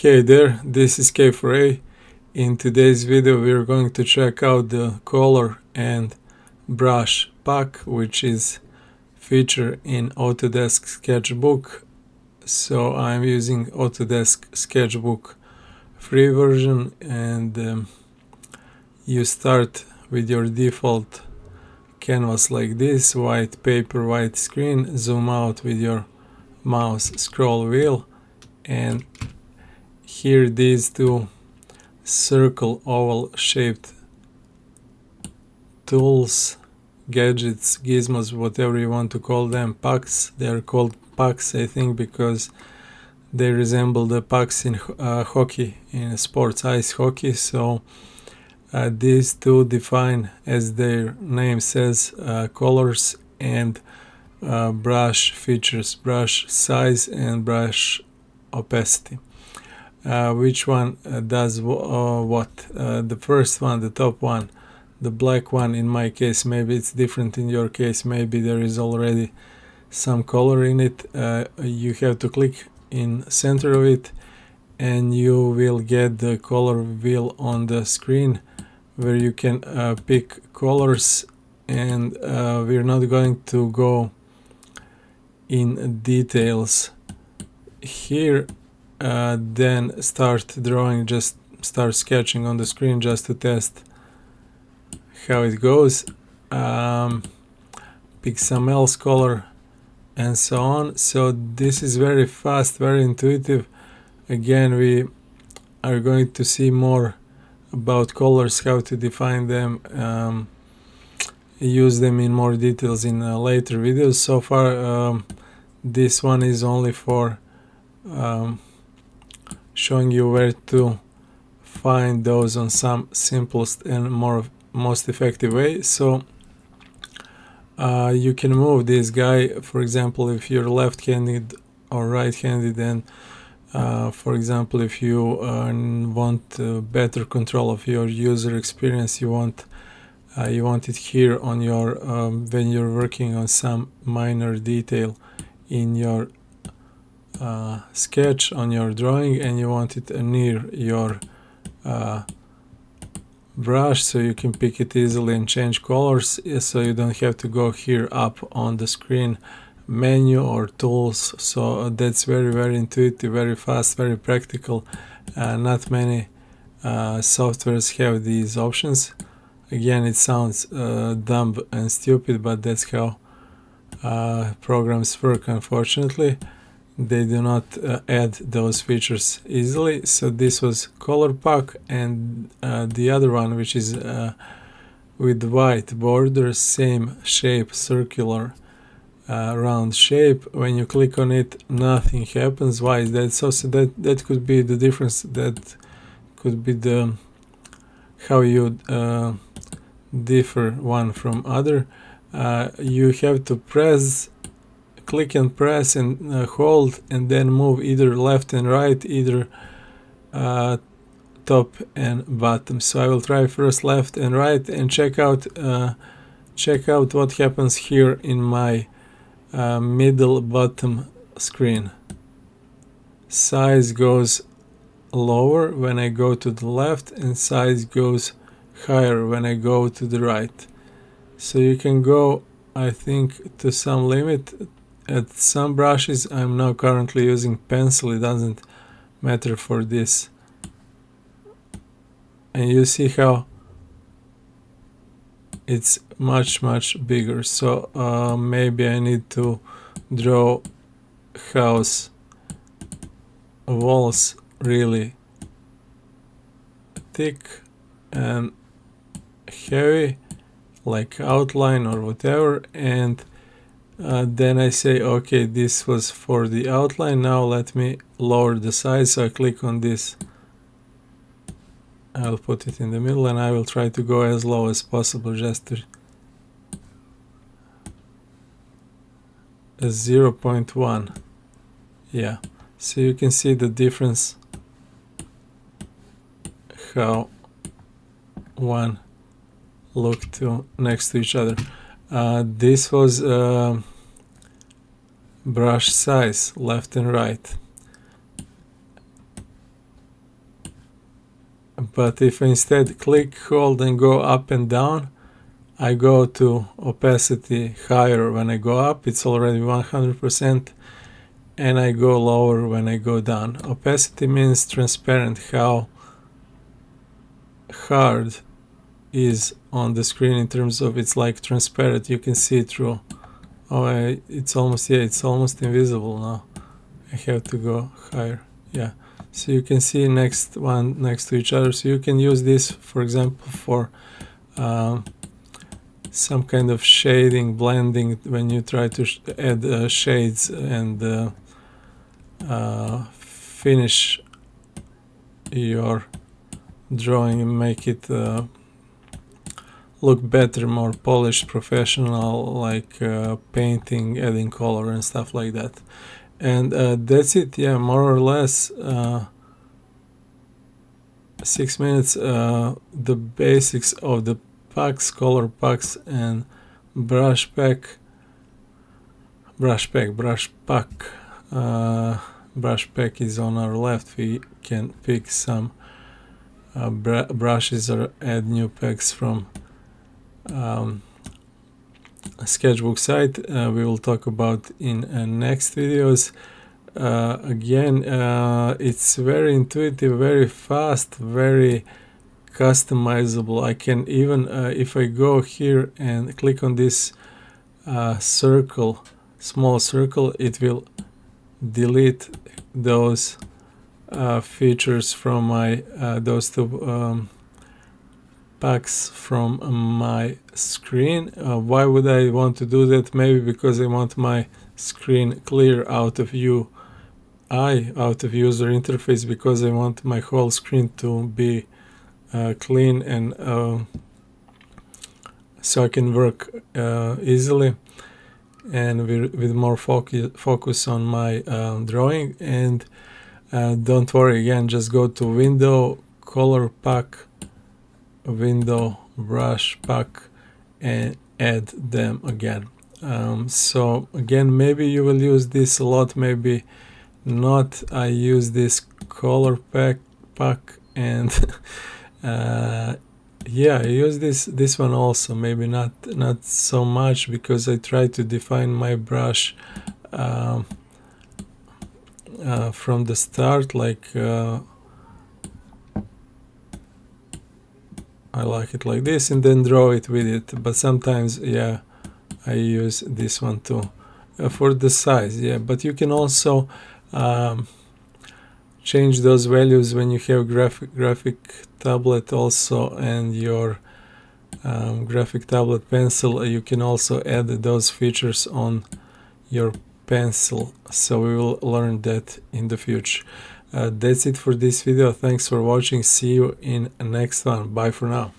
Hey there, this is K4A. In today's video we're going to check out the color and brush pack, which is featured in Autodesk SketchBook. So I'm using Autodesk SketchBook free version, and you start with your default canvas like this, white paper, white screen. Zoom out with your mouse scroll wheel, and here these two circle oval shaped tools, gadgets, gizmos, whatever you want to call them, pucks. They are called pucks, I think, because they resemble the pucks in hockey, in sports, ice hockey. So these two define, as their name says, colors and brush features, brush size and brush opacity. Which one does what? The first one, the top one, the black one, in my case, maybe it's different in your case, maybe there is already some color in it. You have to click in center of it and you will get the color wheel on the screen where you can pick colors, and we're not going to go in details here. Then start drawing, just start sketching on the screen just to test how it goes. Pick some else color and so on. So this is very fast, very intuitive. Again, we are going to see more about colors, how to define them, use them in more details in later videos. So far this one is only for showing you where to find those on some simplest and most effective way. So you can move this guy, for example, if you're left-handed or right-handed, and for example, if you want better control of your user experience, you want it here on your when you're working on some minor detail in your sketch, on your drawing, and you want it near your brush, so you can pick it easily and change colors, so you don't have to go here up on the screen menu or tools. So that's very intuitive, very fast, very practical. Not many softwares have these options. Again, it sounds dumb and stupid, but that's how programs work, unfortunately. They do not add those features easily. So this was color pack, and the other one, which is with white border, same shape, circular round shape. When you click on it, nothing happens. Why is that? So that could be the difference. That could be the how you differ one from other. You have to click and press and hold, and then move either left and right, either top and bottom. So I will try first left and right and check out what happens here in my middle bottom screen. Size goes lower when I go to the left, and size goes higher when I go to the right. So you can go, I think, to some limit. At some brushes, I'm now currently using pencil, it doesn't matter for this. And you see how it's much bigger. So maybe I need to draw house walls really thick and heavy, like outline or whatever, and then I say, okay, this was for the outline, now let me lower the size. So I click on this, I'll put it in the middle, and I will try to go as low as possible, just to 0.1. yeah, so you can see the difference, how one look to next to each other. This was brush size, left and right. But if I instead click, hold and go up and down, I go to opacity higher when I go up, it's already 100%, and I go lower when I go down. Opacity means transparent, how hard is on the screen in terms of it's like transparent, you can see through. Oh, it's almost invisible now. I have to go higher. Yeah, so you can see next to each other. So you can use this, for example, for some kind of shading, blending, when you try to add shades and finish your drawing and make it look better, more polished, professional, like painting, adding color and stuff like that. And that's it. Yeah, more or less 6 minutes. The basics of the packs, color packs, and brush pack. Brush pack is on our left. We can pick some brushes or add new packs from SketchBook site. We will talk about in next videos. Again, it's very intuitive, very fast, very customizable. I can even if I go here and click on this small circle, it will delete those features from my those two packs from my screen. Why would I want to do that? Maybe because I want my screen clear out of UI, out of user interface, because I want my whole screen to be clean and so I can work easily and with more focus on my drawing. And don't worry, again, just go to window, color pack, window, brush pack, and add them again. So again, maybe you will use this a lot, maybe not. I use this color pack and yeah, I use this one also, maybe not so much, because I try to define my brush from the start, like I like it like this, and then draw it with it. But sometimes, yeah, I use this one too for the size. Yeah, but you can also change those values when you have graphic tablet also, and your graphic tablet pencil. You can also add those features on your pencil, so we will learn that in the future. That's it for this video. Thanks for watching. See you in the next one. Bye for now.